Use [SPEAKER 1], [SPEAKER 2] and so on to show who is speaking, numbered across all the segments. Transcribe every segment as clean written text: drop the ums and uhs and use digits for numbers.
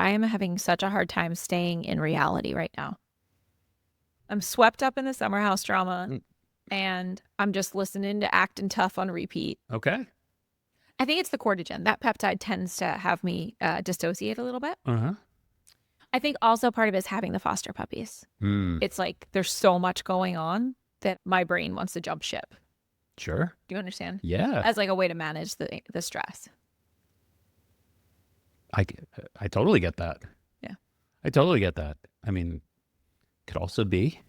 [SPEAKER 1] I am having such a hard time staying in reality right now. I'm swept up in the summer house drama
[SPEAKER 2] Mm,
[SPEAKER 1] and I'm just listening to Actin' Tough on repeat.
[SPEAKER 2] okay.
[SPEAKER 1] I think it's the cortigen. That peptide tends to have me dissociate a little bit.
[SPEAKER 2] Uh-huh.
[SPEAKER 1] I think also part of it is having the foster puppies.
[SPEAKER 2] Mm,
[SPEAKER 1] It's like there's so much going on that my brain wants to jump ship.
[SPEAKER 2] sure.
[SPEAKER 1] Do you understand?
[SPEAKER 2] Yeah.
[SPEAKER 1] As like a way to manage the stress.
[SPEAKER 2] I, g- I totally get that.
[SPEAKER 1] Yeah.
[SPEAKER 2] I totally get that. I mean, could also be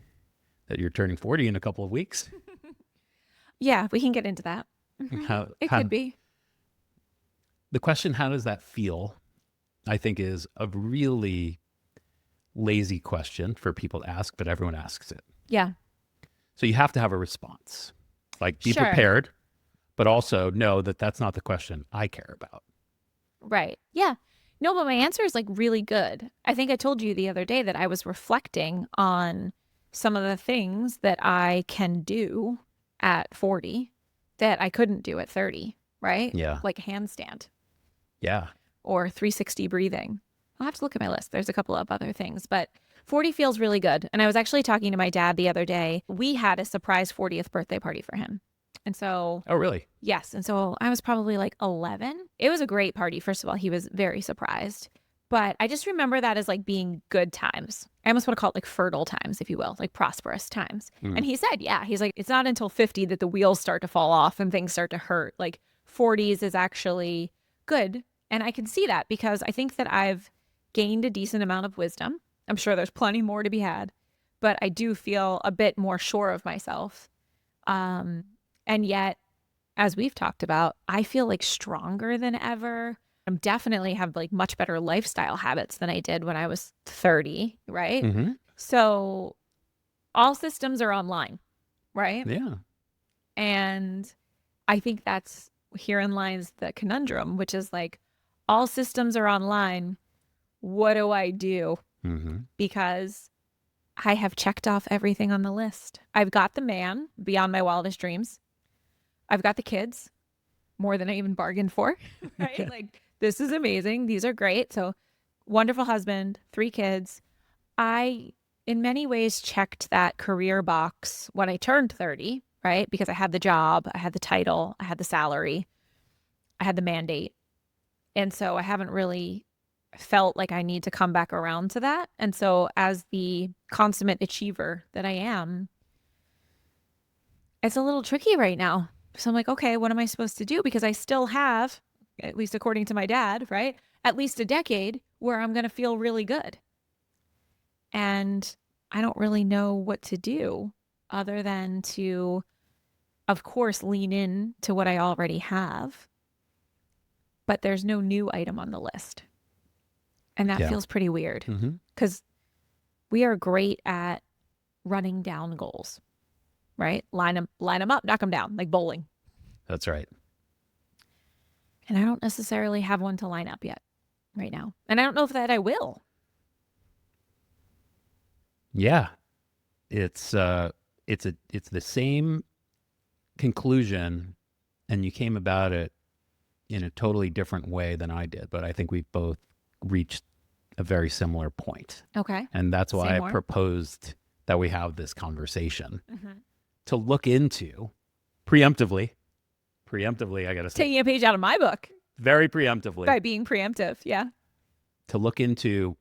[SPEAKER 2] that you're turning 40 in a couple of weeks.
[SPEAKER 1] Yeah, we can get into that. It
[SPEAKER 2] How
[SPEAKER 1] could be.
[SPEAKER 2] the question, how does that feel? I think is a really lazy question for people to ask, but everyone asks it.
[SPEAKER 1] Yeah.
[SPEAKER 2] So you have to have a response. Like be
[SPEAKER 1] Sure.
[SPEAKER 2] prepared, but also know that that's not the question I care about.
[SPEAKER 1] Right. Yeah. No, but my answer is like really good. I think I told you the other day that I was reflecting on some of the things that I can do at 40 that I couldn't do at 30, right?
[SPEAKER 2] Yeah.
[SPEAKER 1] Like a handstand
[SPEAKER 2] Yeah.
[SPEAKER 1] or 360 breathing. I'll have to look at my list. There's a couple of other things, but 40 feels really good. And I was actually talking to my dad the other day. We had a surprise 40th birthday party for him. And so
[SPEAKER 2] Oh, really?
[SPEAKER 1] yes. And so I was probably like 11. It was a great party. First of all, he was very surprised. But I just remember that as like being good times. I almost want to call it like fertile times, if you will, like prosperous times.
[SPEAKER 2] Mm.
[SPEAKER 1] And he said, yeah, he's like, it's not until 50 that the wheels start to fall off and things start to hurt. Like 40s is actually good. And I can see that because I think that I've gained a decent amount of wisdom. I'm sure there's plenty more to be had, but I do feel a bit more sure of myself. And yet, as we've talked about, I feel like stronger than ever. I'm definitely have like much better lifestyle habits than I did when I was 30, right?
[SPEAKER 2] Mm-hmm.
[SPEAKER 1] So all systems are online, right?
[SPEAKER 2] Yeah.
[SPEAKER 1] And I think that's herein lies the conundrum, which is like all systems are online. What do I do?
[SPEAKER 2] Mm-hmm.
[SPEAKER 1] Because I have checked off everything on the list. I've got the man beyond my wildest dreams. I've got the kids, more than I even bargained for, right? Like, this is amazing. These are great. So, wonderful husband, 3 kids. I, in many ways, checked that career box when I turned 30, right? Because I had the job, I had the title, I had the salary, I had the mandate. And so I haven't really felt like I need to come back around to that. And so, as the consummate achiever that I am, it's a little tricky right now. So I'm like, okay, what am I supposed to do? Because I still have, at least according to my dad, right? At least a decade where I'm going to feel really good. And I don't really know what to do other than to, of course, lean in to what I already have. But there's no new item on the list. And that
[SPEAKER 2] Yeah.
[SPEAKER 1] feels pretty weird
[SPEAKER 2] Mm-hmm.
[SPEAKER 1] because we are great at running down goals, right? Line them up, knock them down, like bowling.
[SPEAKER 2] That's right.
[SPEAKER 1] And I don't necessarily have one to line up yet right now. And I don't know if that I will.
[SPEAKER 2] Yeah. It's the same conclusion, and you came about it in a totally different way than I did, but I think we've both reached a very similar point.
[SPEAKER 1] Okay.
[SPEAKER 2] And that's
[SPEAKER 1] Say
[SPEAKER 2] why I
[SPEAKER 1] more.
[SPEAKER 2] proposed that we have this conversation
[SPEAKER 1] Mm-hmm.
[SPEAKER 2] to look into preemptively, I got to say,
[SPEAKER 1] Taking a page out of my book
[SPEAKER 2] very preemptively,
[SPEAKER 1] by being preemptive. Yeah.
[SPEAKER 2] to look into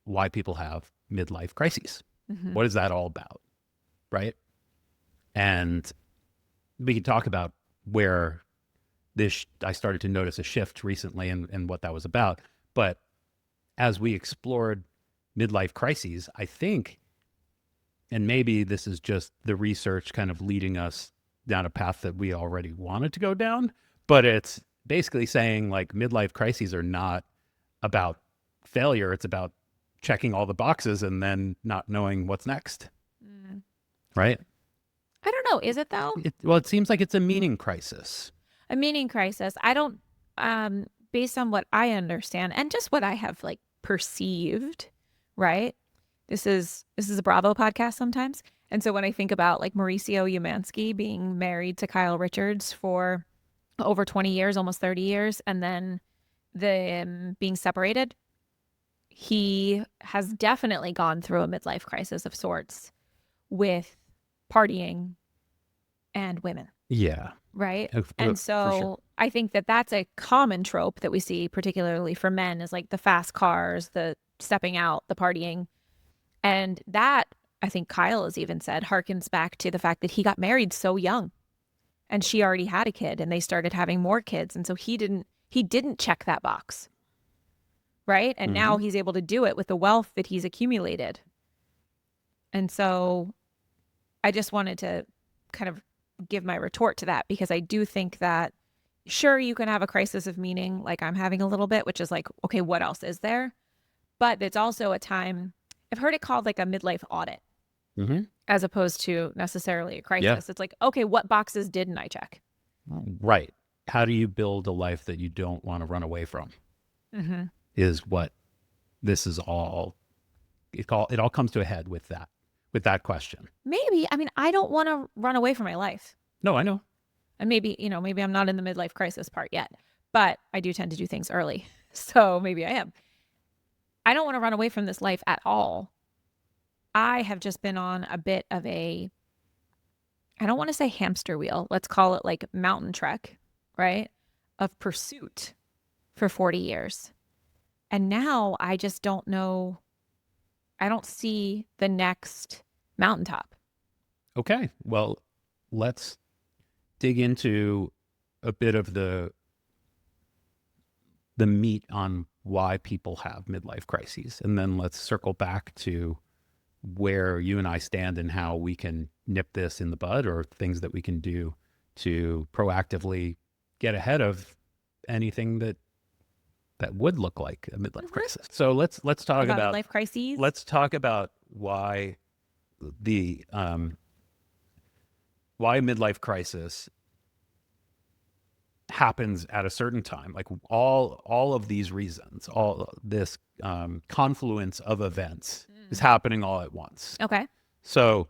[SPEAKER 2] why people have midlife crises.
[SPEAKER 1] Mm-hmm.
[SPEAKER 2] What is that all about? Right. And we can talk about where I started to notice a shift recently and what that was about. But as we explored midlife crises, I think, and maybe this is just the research kind of leading us down a path that we already wanted to go down, but it's basically saying like midlife crises are not about failure. It's about checking all the boxes and then not knowing what's next.
[SPEAKER 1] Mm.
[SPEAKER 2] Right.
[SPEAKER 1] I don't know. Is it though?
[SPEAKER 2] Well, it seems like it's a meaning crisis.
[SPEAKER 1] A meaning crisis. I don't, based on what I understand and just what I have like perceived, right? This is a Bravo podcast sometimes. And so when I think about like Mauricio Umansky being married to Kyle Richards for over 20 years, almost 30 years, and then them being separated, he has definitely gone through a midlife crisis of sorts with partying and women.
[SPEAKER 2] Yeah.
[SPEAKER 1] Right.
[SPEAKER 2] For
[SPEAKER 1] And
[SPEAKER 2] sure.
[SPEAKER 1] so I think that that's a common trope that we see, particularly for men, is like the fast cars, the stepping out, the partying. And that, I think Kyle has even said, harkens back to the fact that he got married so young and she already had a kid and they started having more kids. And so he didn't check that box. Right. And now he's able to do it with the wealth that he's accumulated. And so I just wanted to kind of give my retort to that, because I do think that sure, you can have a crisis of meaning like I'm having a little bit, which is like, okay, what else is there? But it's also a time, I've heard it called like a midlife audit, as opposed to necessarily a crisis.
[SPEAKER 2] Yeah.
[SPEAKER 1] It's like, okay, what boxes didn't I check?
[SPEAKER 2] Right. How do you build a life that you don't want to run away from? Is what this is all. It all comes to a head with that question.
[SPEAKER 1] Maybe, I mean, I don't want to run away from my life.
[SPEAKER 2] No, I know.
[SPEAKER 1] And maybe I'm not in the midlife crisis part yet, but I do tend to do things early. So maybe I am. I don't want to run away from this life at all. I have just been on a bit of I don't want to say hamster wheel. Let's call it like mountain trek, right? Of pursuit for 40 years. And now I just don't know. I don't see the next mountaintop.
[SPEAKER 2] Okay. Well, let's dig into a bit of the meat on why people have midlife crises. And then let's circle back to where you and I stand and how we can nip this in the bud, or things that we can do to proactively get ahead of anything that would look like a midlife crisis. So let's talk about
[SPEAKER 1] midlife crises.
[SPEAKER 2] Let's talk about why the why midlife crisis happens at a certain time. Like all of these reasons, all this confluence of events is happening all at once.
[SPEAKER 1] Okay.
[SPEAKER 2] So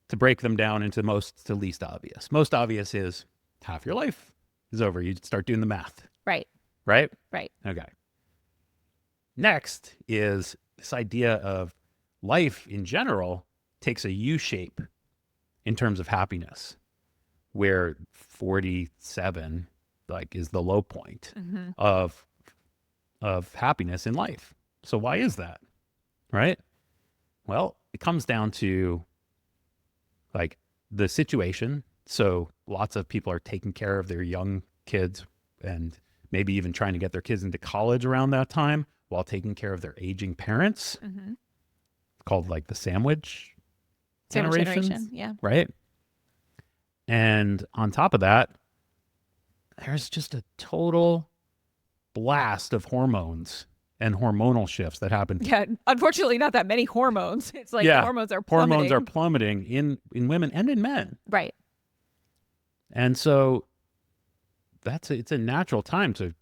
[SPEAKER 2] to break them down into most to least obvious. Most obvious is half your life is over. You start doing the math.
[SPEAKER 1] Right.
[SPEAKER 2] Right?
[SPEAKER 1] Right.
[SPEAKER 2] Okay. Next is this idea of life in general takes a U shape in terms of happiness, where 47 like is the low point of happiness in life. So why is that? Right? Well, it comes down to like the situation. So lots of people are taking care of their young kids and maybe even trying to get their kids into college around that time while taking care of their aging parents. Called like the sandwich generation.
[SPEAKER 1] Yeah.
[SPEAKER 2] Right. And on top of that, there's just a total blast of hormones and hormonal shifts that happen.
[SPEAKER 1] Yeah. Unfortunately, not that many hormones. It's like hormones are plummeting.
[SPEAKER 2] Hormones are plummeting in women and in men.
[SPEAKER 1] Right.
[SPEAKER 2] And so it's a natural time to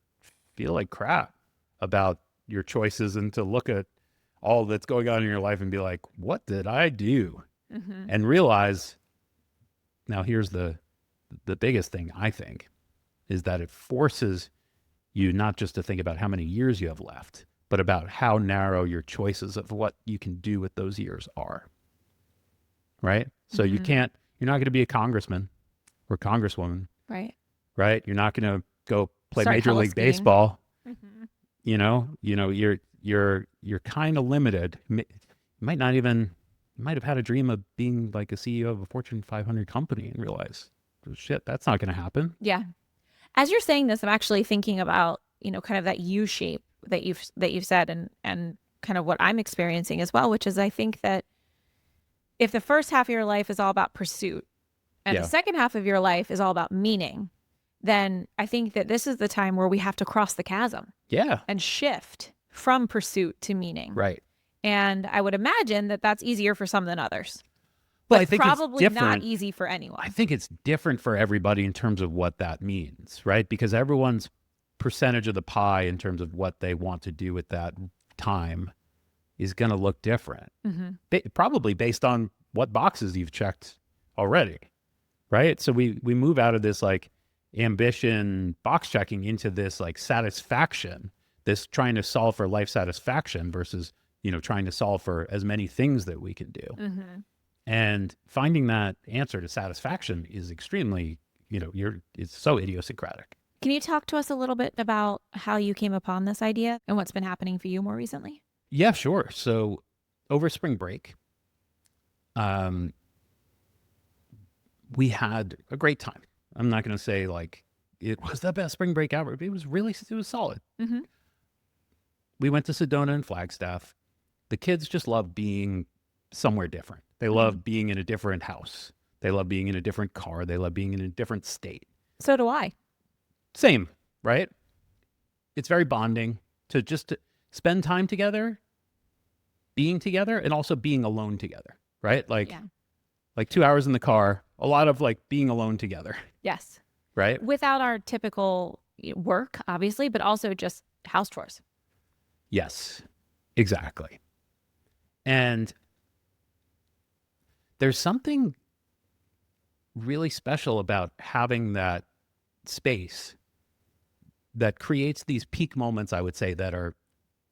[SPEAKER 2] feel like crap about your choices and to look at all that's going on in your life and be like, what did I do? And realize, now here's the biggest thing, I think, is that it forces you not just to think about how many years you have left, but about how narrow your choices of what you can do with those years are. Right? So you're not going to be a congressman or congresswoman.
[SPEAKER 1] Right.
[SPEAKER 2] Right? You're not going to go play
[SPEAKER 1] Start
[SPEAKER 2] Major League
[SPEAKER 1] skiing.
[SPEAKER 2] Baseball. You know, you're kind of limited. You might have had a dream of being like a CEO of a Fortune 500 company and realize, oh, shit, that's not going to happen.
[SPEAKER 1] Yeah. As you're saying this, I'm actually thinking about, kind of that U shape that you've said and kind of what I'm experiencing as well, which is I think that if the first half of your life is all about pursuit and the second half of your life is all about meaning, then I think that this is the time where we have to cross the chasm.
[SPEAKER 2] Yeah.
[SPEAKER 1] And shift from pursuit to meaning.
[SPEAKER 2] Right.
[SPEAKER 1] And I would imagine that that's easier for some than others.
[SPEAKER 2] But
[SPEAKER 1] But
[SPEAKER 2] I think
[SPEAKER 1] probably
[SPEAKER 2] it's
[SPEAKER 1] not
[SPEAKER 2] different.
[SPEAKER 1] easy for anyone.
[SPEAKER 2] I think it's different for everybody in terms of what that means, right? Because everyone's percentage of the pie in terms of what they want to do with that time is going to look different. Probably based on what boxes you've checked already, right? So we move out of this like ambition box checking into this like satisfaction this trying to solve for life satisfaction versus, trying to solve for as many things that we can do.
[SPEAKER 1] Mm-hmm.
[SPEAKER 2] And finding that answer to satisfaction is extremely, it's so idiosyncratic.
[SPEAKER 1] Can you talk to us a little bit about how you came upon this idea and what's been happening for you more recently?
[SPEAKER 2] Yeah, sure. So over spring break, we had a great time. I'm not going to say like it was the best spring break ever. It was solid.
[SPEAKER 1] Mm-hmm.
[SPEAKER 2] We went to Sedona and Flagstaff. The kids just love being somewhere different. They love being in a different house. They love being in a different car. They love being in a different state.
[SPEAKER 1] So do I.
[SPEAKER 2] Same, right? It's very bonding to spend time together, being together, and also being alone together, right? Like 2 hours in the car, a lot of like being alone together,
[SPEAKER 1] Yes.
[SPEAKER 2] right?
[SPEAKER 1] Without our typical work, obviously, but also just house chores.
[SPEAKER 2] Yes, exactly. And there's something really special about having that space that creates these peak moments, I would say, that are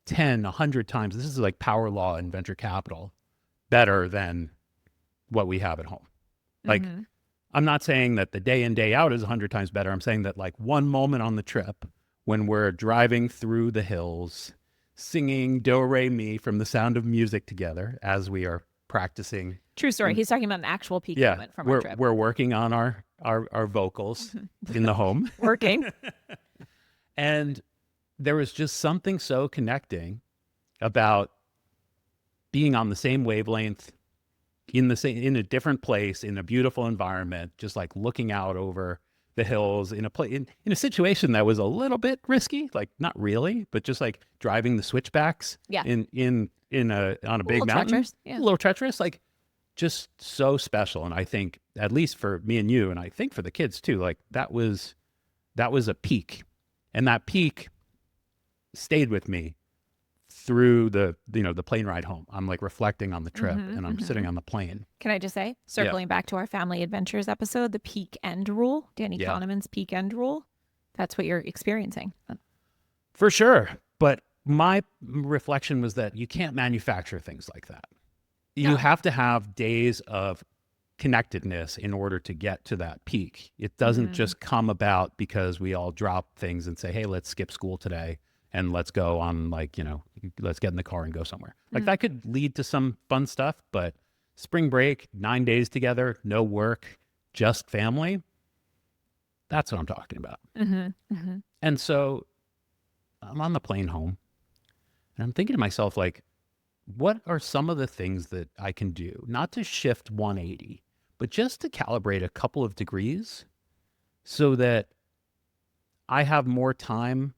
[SPEAKER 2] 10, 100 times. This is like power law and venture capital better than what we have at home. Like, I'm not saying that the day in, day out is 100 times better. I'm saying that like one moment on the trip when we're driving through the hills, singing Do Re Mi from The Sound of Music together as we are practicing.
[SPEAKER 1] True story. He's talking about an actual peak moment from our trip.
[SPEAKER 2] We're working on our vocals in the home.
[SPEAKER 1] Working.
[SPEAKER 2] And there was just something so connecting about being on the same wavelength, in a different place, in a beautiful environment, just like looking out over the hills in a situation that was a little bit risky, like not really, but just like driving the switchbacks on a big mountain, a little treacherous, like just so special. And I think, at least for me and you, and I think for the kids too, like that was a peak, and that peak stayed with me through the plane ride home. I'm like reflecting on the trip, and I'm sitting on the plane.
[SPEAKER 1] Can I just say, circling back to our family adventures episode, the peak end rule, Danny Kahneman's peak end rule, that's what you're experiencing.
[SPEAKER 2] For sure. But my reflection was that you can't manufacture things like that. You have to have days of connectedness in order to get to that peak. It doesn't just come about because we all drop things and say, hey, let's skip school today and let's go on, like, let's get in the car and go somewhere. Like that could lead to some fun stuff, but spring break, 9 days together, no work, just family. That's what I'm talking about. And so I'm on the plane home and I'm thinking to myself, like, what are some of the things that I can do, not to shift 180, but just to calibrate a couple of degrees so that I have more time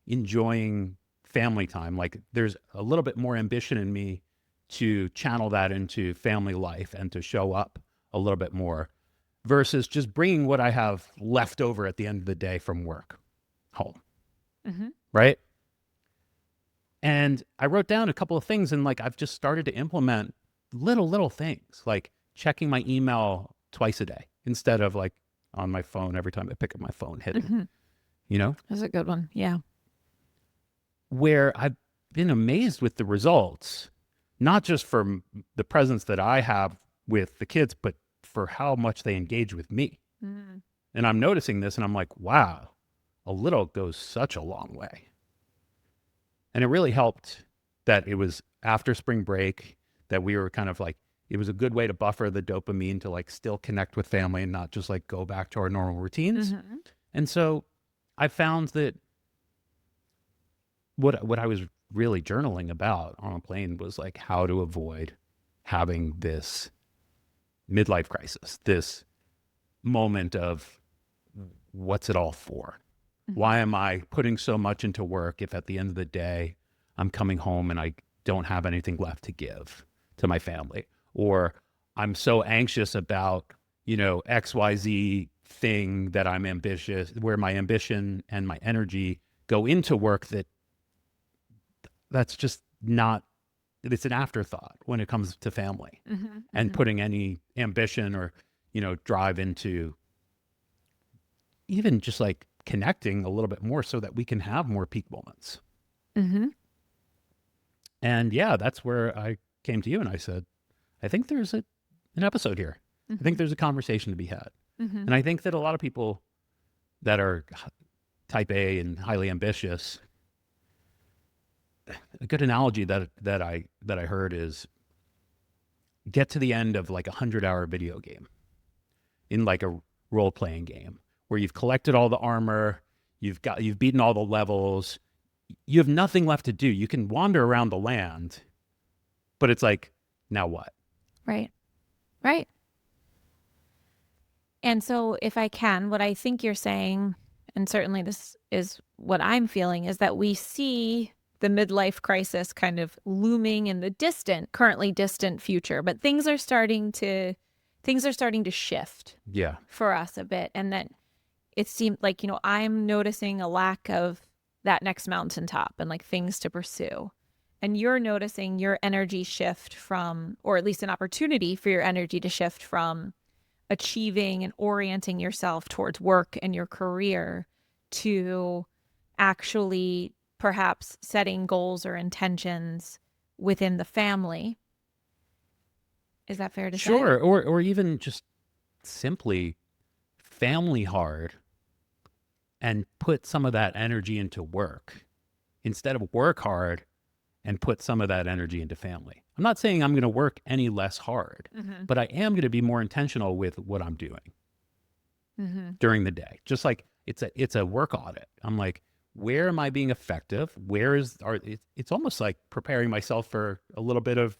[SPEAKER 2] enjoying family time. Like there's a little bit more ambition in me to channel that into family life and to show up a little bit more versus just bringing what I have left over at the end of the day from work home. Right? And I wrote down a couple of things, and like I've just started to implement little things, like checking my email twice a day instead of like on my phone every time I pick up my phone hitting,
[SPEAKER 1] That's a good one. Yeah.
[SPEAKER 2] Where I've been amazed with the results, not just from the presence that I have with the kids, but for how much they engage with me. And I'm noticing this and I'm like, wow, a little goes such a long way. And it really helped that it was after spring break, that we were kind of like, it was a good way to buffer the dopamine to like still connect with family and not just like go back to our normal routines. And so I found that what I was really journaling about on a plane was like how to avoid having this midlife crisis, this moment of what's it all for? Why am I putting so much into work if at the end of the day I'm coming home and I don't have anything left to give to my family? Or I'm so anxious about, XYZ thing that I'm ambitious, where my ambition and my energy go into work that's just not, it's an afterthought when it comes to family and putting any ambition or, drive into even just like connecting a little bit more so that we can have more peak moments.
[SPEAKER 1] Mm-hmm.
[SPEAKER 2] And yeah, that's where I came to you and I said, I think there's an episode here. I think there's a conversation to be had.
[SPEAKER 1] Mm-hmm.
[SPEAKER 2] And I think that a lot of people that are type A and highly ambitious, a good analogy that I heard is get to the end of like 100-hour video game in like a role playing game where you've collected all the armor, you've beaten all the levels, you have nothing left to do. You can wander around the land, but it's like, now what?
[SPEAKER 1] Right. Right. And so if I can, what I think you're saying, and certainly this is what I'm feeling, is that we see the midlife crisis kind of looming in the currently distant future, but things are starting to shift
[SPEAKER 2] Yeah.
[SPEAKER 1] for us a bit. And that it seemed like, I'm noticing a lack of that next mountaintop and like things to pursue. And you're noticing your energy shift from, or at least an opportunity for your energy to shift from achieving and orienting yourself towards work and your career to actually perhaps setting goals or intentions within the family. Is that fair to say?
[SPEAKER 2] Sure. Or even just simply family hard and put some of that energy into work instead of work hard and put some of that energy into family. I'm not saying I'm going to work any less hard, but I am going to be more intentional with what I'm doing during the day. Just like it's a work audit. I'm like, where am I being effective? It's almost like preparing myself for a little bit of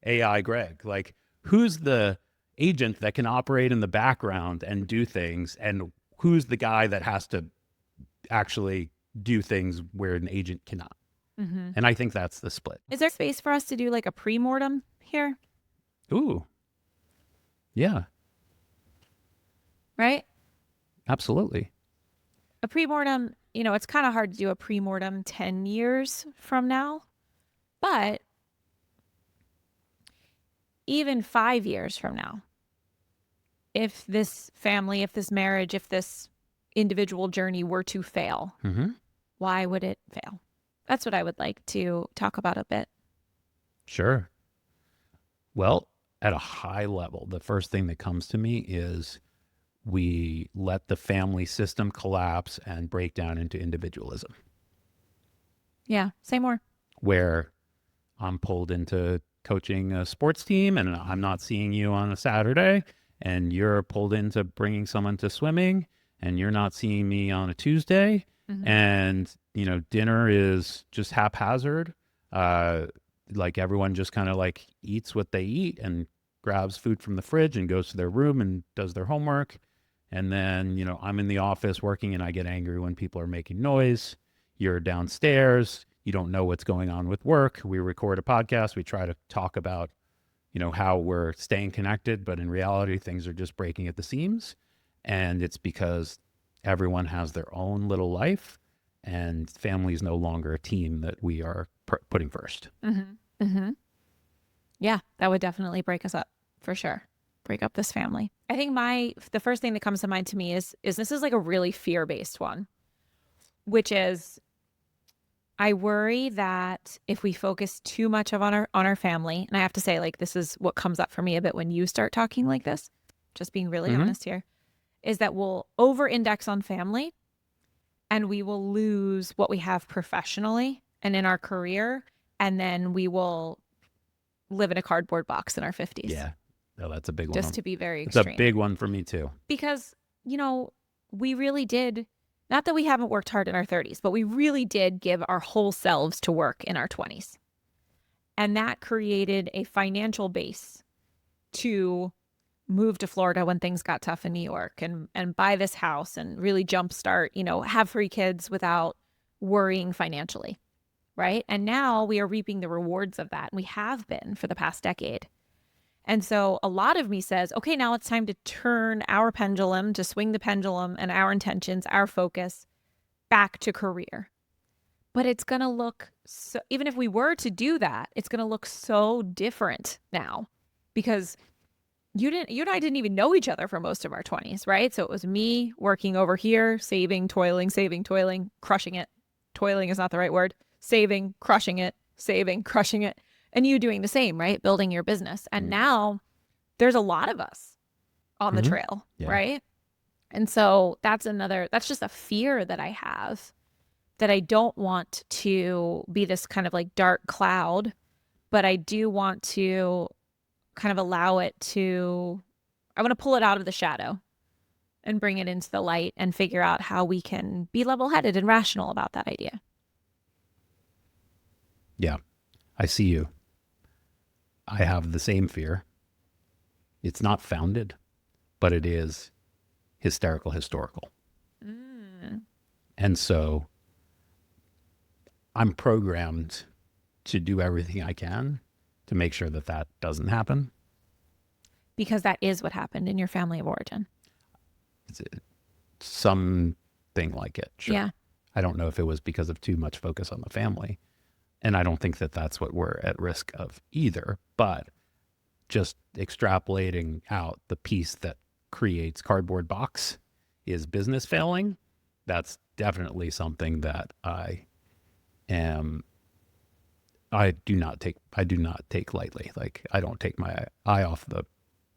[SPEAKER 2] AI Greg. Like, who's the agent that can operate in the background and do things, and who's the guy that has to actually do things where an agent cannot? And I think that's the split.
[SPEAKER 1] Is there space for us to do like a pre-mortem here?
[SPEAKER 2] Ooh. Yeah,
[SPEAKER 1] Right?
[SPEAKER 2] absolutely.
[SPEAKER 1] A pre-mortem, it's kind of hard to do a pre-mortem 10 years from now, but even 5 years from now, if this family, if this marriage, if this individual journey were to fail, why would it fail? That's what I would like to talk about a bit.
[SPEAKER 2] Sure. Well, at a high level, the first thing that comes to me is we let the family system collapse and break down into individualism,
[SPEAKER 1] Yeah, say more.
[SPEAKER 2] where I'm pulled into coaching a sports team and I'm not seeing you on a Saturday, and you're pulled into bringing someone to swimming and you're not seeing me on a Tuesday. And, dinner is just haphazard. Like everyone just kind of like eats what they eat and grabs food from the fridge and goes to their room and does their homework. And then, I'm in the office working and I get angry when people are making noise. You're downstairs. You don't know what's going on with work. We record a podcast. We try to talk about, how we're staying connected, but in reality, things are just breaking at the seams. And it's because everyone has their own little life, and family is no longer a team that we are putting first.
[SPEAKER 1] Yeah, that would definitely break us up for sure. Break up this family. I think the first thing that comes to mind to me is this is like a really fear-based one, which is I worry that if we focus too much on our family, and I have to say, like, this is what comes up for me a bit when you start talking like this, just being really honest here, is that we'll over-index on family and we will lose what we have professionally and in our career, and then we will live in a cardboard box in our 50s.
[SPEAKER 2] Yeah. No, that's a big one.
[SPEAKER 1] Just to be very
[SPEAKER 2] It's
[SPEAKER 1] extreme.
[SPEAKER 2] a big one for me too.
[SPEAKER 1] Because, we really did, not that we haven't worked hard in our 30s, but we really did give our whole selves to work in our 20s. And that created a financial base to move to Florida when things got tough in New York and buy this house and really jumpstart, have 3 kids without worrying financially. Right. And now we are reaping the rewards of that. And we have been for the past decade. And so a lot of me says, okay, now it's time to turn our pendulum, to swing the pendulum and our intentions, our focus back to career. But it's going to look so, even if we were to do that, it's going to look so different now because you and I didn't even know each other for most of our 20s, right? So it was me working over here, saving, toiling, crushing it. Toiling is not the right word. saving, crushing it, saving, crushing it, and you doing the same, right? Building your business. And now there's a lot of us on the trail, right? And so that's just a fear that I have, that I don't want to be this kind of like dark cloud, but I do want to kind of allow it to, I want to pull it out of the shadow and bring it into the light and figure out how we can be level-headed and rational about that idea.
[SPEAKER 2] Yeah, I see you. I have the same fear. It's not founded, but it is hysterical, historical. And so I'm programmed to do everything I can to make sure that that doesn't happen.
[SPEAKER 1] Because that is what happened in your family of origin.
[SPEAKER 2] It's something like it. Sure.
[SPEAKER 1] Yeah.
[SPEAKER 2] I don't know if it was because of too much focus on the family. And I don't think that that's what we're at risk of either. But just extrapolating out the piece that creates cardboard box is business failing. That's definitely something that I do not take lightly. Like, I don't take my eye off the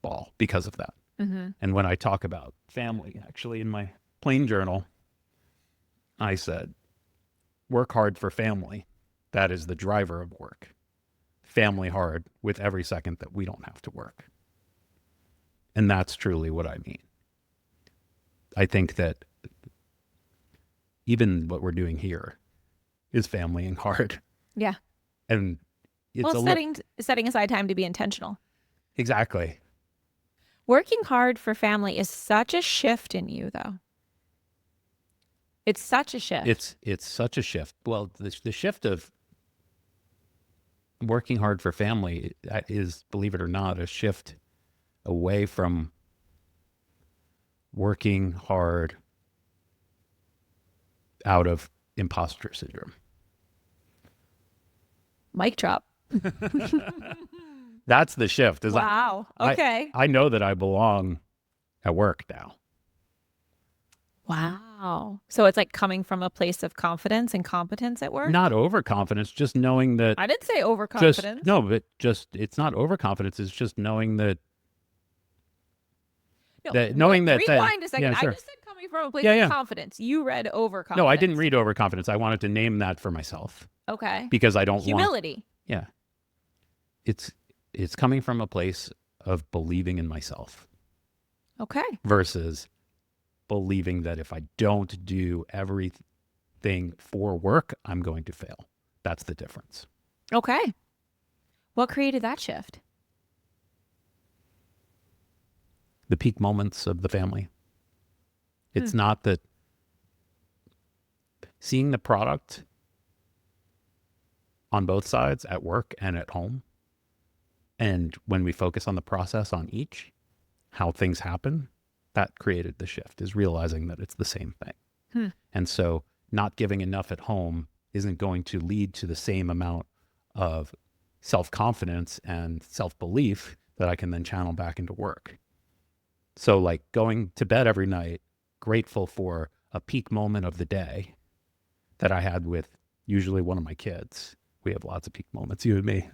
[SPEAKER 2] ball because of that. And when I talk about family, actually in my plain journal, I said, work hard for family. That is the driver of work. Family hard with every second that we don't have to work. And that's truly what I mean. I think that even what we're doing here is family and hard.
[SPEAKER 1] Yeah.
[SPEAKER 2] And it's
[SPEAKER 1] setting aside time to be intentional.
[SPEAKER 2] Exactly.
[SPEAKER 1] Working hard for family is such a shift in you, though. It's such a shift.
[SPEAKER 2] It's such a shift. Well, the shift of working hard for family is, believe it or not, a shift away from working hard out of imposter syndrome.
[SPEAKER 1] Mic drop.
[SPEAKER 2] That's the shift.
[SPEAKER 1] Wow. Okay.
[SPEAKER 2] I know that I belong at work now.
[SPEAKER 1] Wow. So it's like coming from a place of confidence and competence at work?
[SPEAKER 2] Not overconfidence, just knowing that.
[SPEAKER 1] I didn't say overconfidence.
[SPEAKER 2] It's not overconfidence. It's just knowing that.
[SPEAKER 1] Rewind a second.
[SPEAKER 2] Yeah, sure.
[SPEAKER 1] I just said coming from a place of confidence. You read overconfidence.
[SPEAKER 2] No, I didn't read overconfidence. I wanted to name that for myself.
[SPEAKER 1] Okay.
[SPEAKER 2] Because I don't
[SPEAKER 1] humility.
[SPEAKER 2] Yeah. It's coming from a place of believing in myself.
[SPEAKER 1] Okay.
[SPEAKER 2] Versus believing that if I don't do everything for work, I'm going to fail. That's the difference.
[SPEAKER 1] Okay. What created that shift?
[SPEAKER 2] The peak moments of the family. It's not that seeing the product on both sides, at work and at home, and when we focus on the process on each, how things happen, that created the shift, is realizing that it's the same thing. And so not giving enough at home isn't going to lead to the same amount of self-confidence and self-belief that I can then channel back into work. So like going to bed every night, grateful for a peak moment of the day that I had with usually one of my kids. We have lots of peak moments, you and me.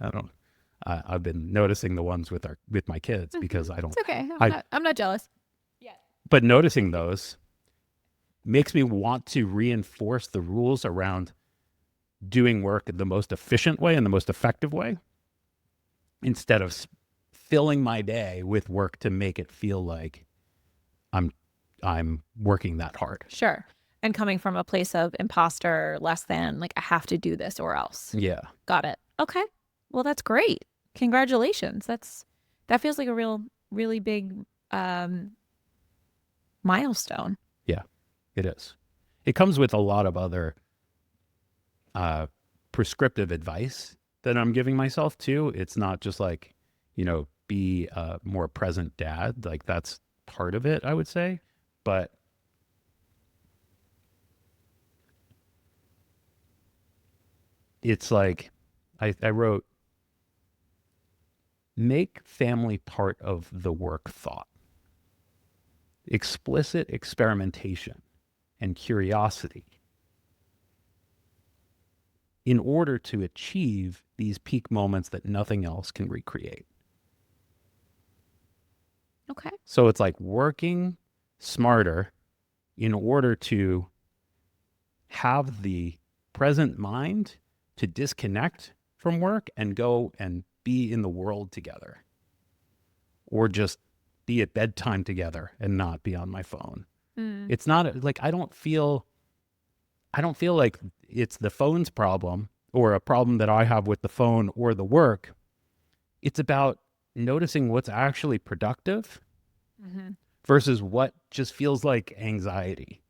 [SPEAKER 2] I've been noticing the ones with my kids because I don't.
[SPEAKER 1] It's okay. I'm not jealous. Yeah.
[SPEAKER 2] But noticing those makes me want to reinforce the rules around doing work the most efficient way and the most effective way, instead of filling my day with work to make it feel like I'm working that hard.
[SPEAKER 1] Sure. And coming from a place of imposter, less than, like, I have to do this or else.
[SPEAKER 2] Yeah.
[SPEAKER 1] Got it. Okay. Well, that's great. Congratulations. That feels like a really big milestone.
[SPEAKER 2] Yeah, it is. It comes with a lot of other prescriptive advice that I'm giving myself too. It's not just like, be a more present dad. Like, that's part of it, I would say. But it's like, I wrote, make family part of the work thought. Explicit experimentation and curiosity in order to achieve these peak moments that nothing else can recreate.
[SPEAKER 1] Okay.
[SPEAKER 2] So it's like working smarter in order to have the present mind to disconnect from work and go and be in the world together, or just be at bedtime together and not be on my phone. It's not like I don't feel like it's the phone's problem or a problem that I have with the phone or the work. It's about noticing what's actually productive versus what just feels like anxiety.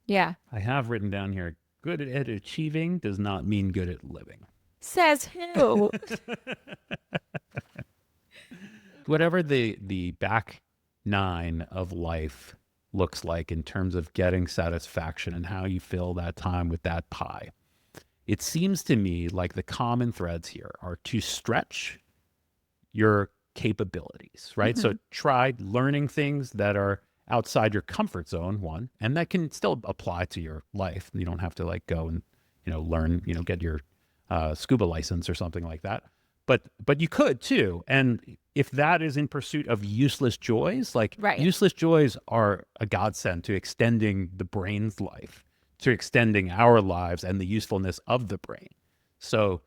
[SPEAKER 1] Yeah.
[SPEAKER 2] I have written down here, good at achieving does not mean good at living.
[SPEAKER 1] Says who?
[SPEAKER 2] Whatever the back nine of life looks like in terms of getting satisfaction and how you fill that time with that pie, it seems to me like the common threads here are to stretch your capabilities, right? So try learning things that are outside your comfort zone, one, and that can still apply to your life. You don't have to like go and, learn, get your scuba license or something like that. But you could too. And if that is in pursuit of useless joys, like
[SPEAKER 1] Right.
[SPEAKER 2] useless joys are a godsend to extending the brain's life, to extending our lives and the usefulness of the brain. So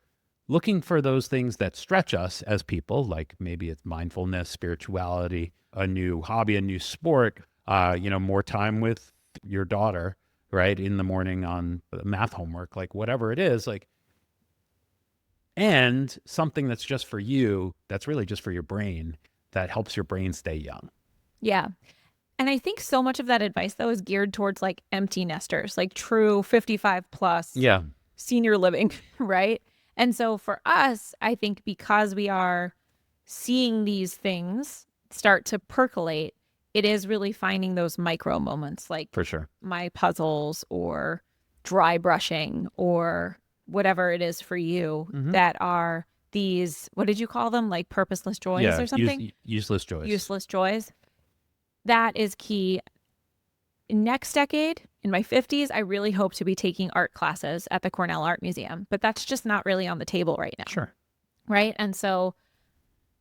[SPEAKER 2] looking for those things that stretch us as people, like maybe it's mindfulness, spirituality, a new hobby, a new sport, more time with your daughter, right, in the morning on math homework, like whatever it is, like, and something that's just for you, that's really just for your brain, that helps your brain stay young.
[SPEAKER 1] Yeah. And I think so much of that advice, though, is geared towards like empty nesters, like true 55 plus senior living, right? And so for us, I think because we are seeing these things start to percolate, it is really finding those micro moments, like
[SPEAKER 2] For sure.
[SPEAKER 1] my puzzles or dry brushing or whatever it is for you that are these, what did you call them? Like purposeless joys or something?
[SPEAKER 2] Useless joys.
[SPEAKER 1] Useless joys. That is key. Next decade, in my 50s, I really hope to be taking art classes at the Cornell Art Museum, but that's just not really on the table right now.
[SPEAKER 2] Sure.
[SPEAKER 1] Right. And so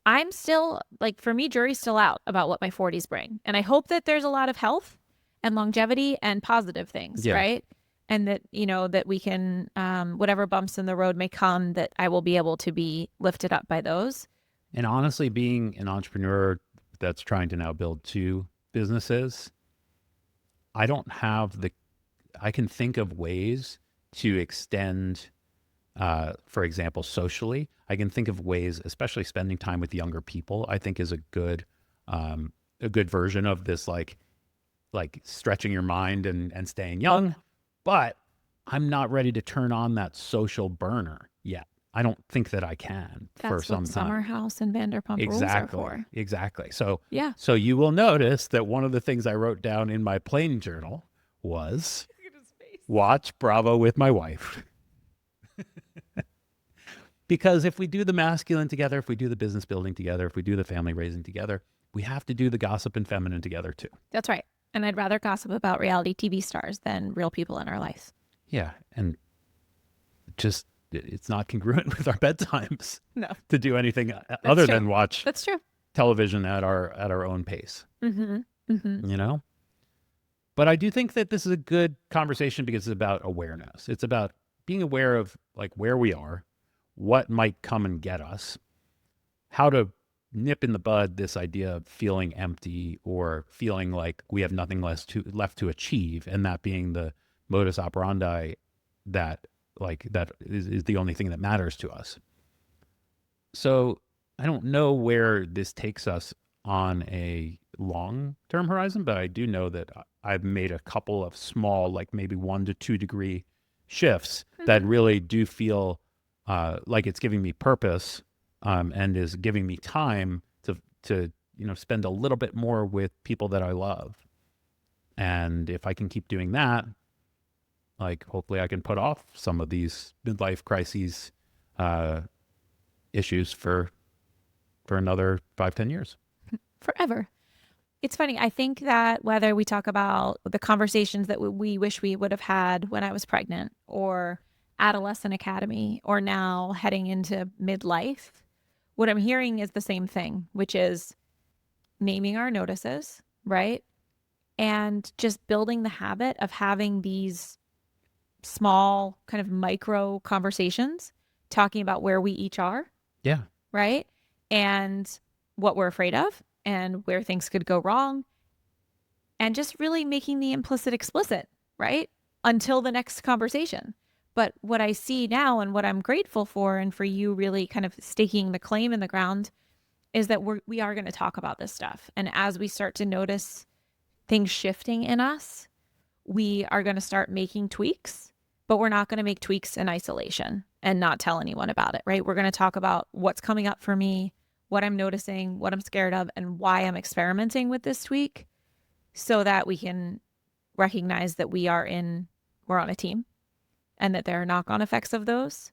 [SPEAKER 1] I'm still, like, for me, jury's still out about what my 40s bring. And I hope that there's a lot of health and longevity and positive things, right? And that, that we can, whatever bumps in the road may come, that I will be able to be lifted up by those.
[SPEAKER 2] And honestly, being an entrepreneur that's trying to now build two businesses, I can think of ways to extend, for example, socially. I can think of ways, especially spending time with younger people, I think is a good version of this, like stretching your mind and staying young. But I'm not ready to turn on that social burner yet. I don't think that I can for some time.
[SPEAKER 1] That's what Summer House and Vanderpump Rules are for.
[SPEAKER 2] Exactly. So
[SPEAKER 1] yeah.
[SPEAKER 2] So you will notice that one of the things I wrote down in my plane journal was watch Bravo with my wife. Because if we do the masculine together, if we do the business building together, if we do the family raising together, we have to do the gossip and feminine together too.
[SPEAKER 1] That's right. And I'd rather gossip about reality TV stars than real people in our lives.
[SPEAKER 2] Yeah. And just, it's not congruent with our bedtimes.
[SPEAKER 1] No.
[SPEAKER 2] To do anything other than watch
[SPEAKER 1] That's true.
[SPEAKER 2] television at our own pace.
[SPEAKER 1] Mm-hmm.
[SPEAKER 2] But I do think that this is a good conversation because it's about awareness. It's about being aware of like where we are, what might come and get us, how to nip in the bud this idea of feeling empty or feeling like we have nothing left to achieve, and that being the modus operandi that is the only thing that matters to us. So I don't know where this takes us on a long-term horizon, but I do know that I've made a couple of small, like maybe 1 to 2 degree shifts that really do feel like it's giving me purpose and is giving me time to spend a little bit more with people that I love. And if I can keep doing that, like hopefully I can put off some of these midlife crises issues for another 5-10 years.
[SPEAKER 1] Forever. It's funny. I think that whether we talk about the conversations that we wish we would have had when I was pregnant or adolescent academy or now heading into midlife, what I'm hearing is the same thing, which is naming our notices, right? And just building the habit of having these small kind of micro conversations, talking about where we each are,
[SPEAKER 2] Yeah.
[SPEAKER 1] right? And what we're afraid of and where things could go wrong. And just really making the implicit explicit, right? Until the next conversation. But what I see now and what I'm grateful for, and for you really kind of staking the claim in the ground, is that we are going to talk about this stuff. And as we start to notice things shifting in us, we are going to start making tweaks, but we're not going to make tweaks in isolation and not tell anyone about it, right? We're going to talk about what's coming up for me, what I'm noticing, what I'm scared of, and why I'm experimenting with this tweak, so that we can recognize that we're on a team and that there are knock-on effects of those.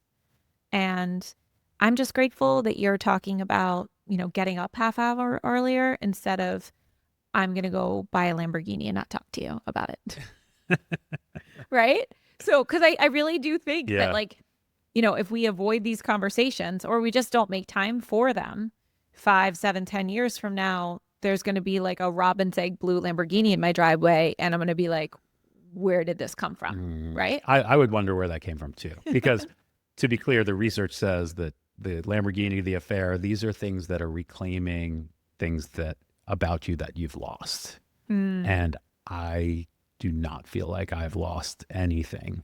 [SPEAKER 1] And I'm just grateful that you're talking about, getting up half hour earlier instead of I'm going to go buy a Lamborghini and not talk to you about it. Right? So, because I really do think that, like, if we avoid these conversations or we just don't make time for them, 5, 7, 10 years from now, there's going to be like a robin's egg blue Lamborghini in my driveway. And I'm going to be like, where did this come from? Right?
[SPEAKER 2] I would wonder where that came from too. Because to be clear, the research says that the Lamborghini, the affair, these are things that are reclaiming things that about you that you've lost. And I do not feel like I've lost anything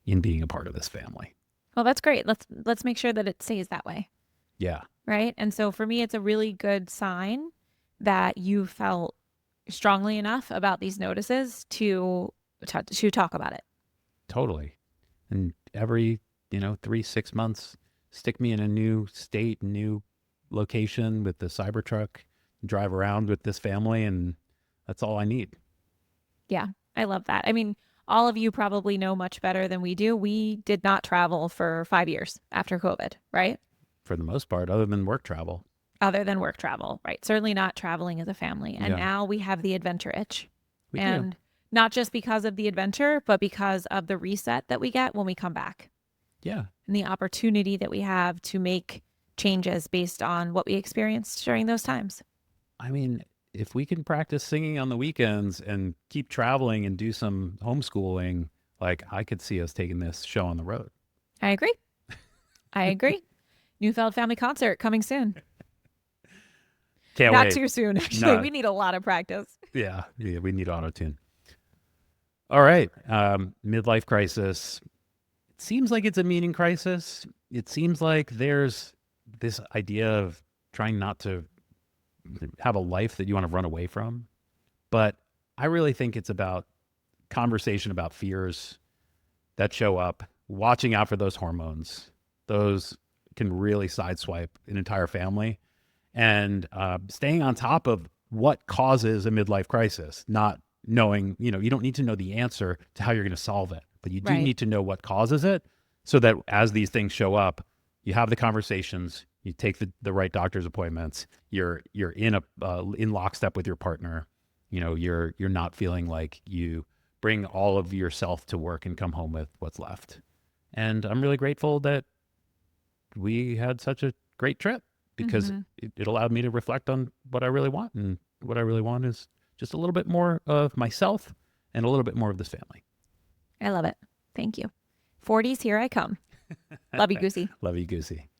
[SPEAKER 2] in being a part of this family.
[SPEAKER 1] Well, that's great. Let's make sure that it stays that way.
[SPEAKER 2] Yeah.
[SPEAKER 1] Right? And so for me, it's a really good sign that you felt strongly enough about these notices to talk about it.
[SPEAKER 2] Totally. And every, 3-6 months, stick me in a new state, new location with the Cybertruck, drive around with this family, and that's all I need.
[SPEAKER 1] Yeah, I love that. I mean, all of you probably know much better than we do. We did not travel for 5 years after COVID, right?
[SPEAKER 2] For the most part, other than work travel.
[SPEAKER 1] Other than work travel, right? Certainly not traveling as a family. And now we have the adventure itch.
[SPEAKER 2] We
[SPEAKER 1] do. Not just because of the adventure, but because of the reset that we get when we come back.
[SPEAKER 2] Yeah.
[SPEAKER 1] And the opportunity that we have to make changes based on what we experienced during those times.
[SPEAKER 2] I mean, if we can practice singing on the weekends and keep traveling and do some homeschooling, like, I could see us taking this show on the road.
[SPEAKER 1] I agree. Neufeld Family Concert coming soon.
[SPEAKER 2] Can't
[SPEAKER 1] Not
[SPEAKER 2] wait.
[SPEAKER 1] too soon, actually.
[SPEAKER 2] No.
[SPEAKER 1] We need a lot of practice.
[SPEAKER 2] Yeah, we need auto-tune. All right. Midlife crisis. It seems like it's a meaning crisis. It seems like there's this idea of trying not to have a life that you want to run away from. But I really think it's about conversation about fears that show up, watching out for those hormones. Those can really sideswipe an entire family. And staying on top of what causes a midlife crisis, not knowing, you don't need to know the answer to how you're going to solve it, but you do need to know what causes it, so that as these things show up, you have the conversations, you take the right doctor's appointments, you're in lockstep with your partner, you're not feeling like you bring all of yourself to work and come home with what's left. And I'm really grateful that we had such a great trip, because it allowed me to reflect on what I really want. And what I really want is just a little bit more of myself and a little bit more of this family.
[SPEAKER 1] I love it. Thank you. 40s, here I come. Love you, Goosey.
[SPEAKER 2] Love you, Goosey.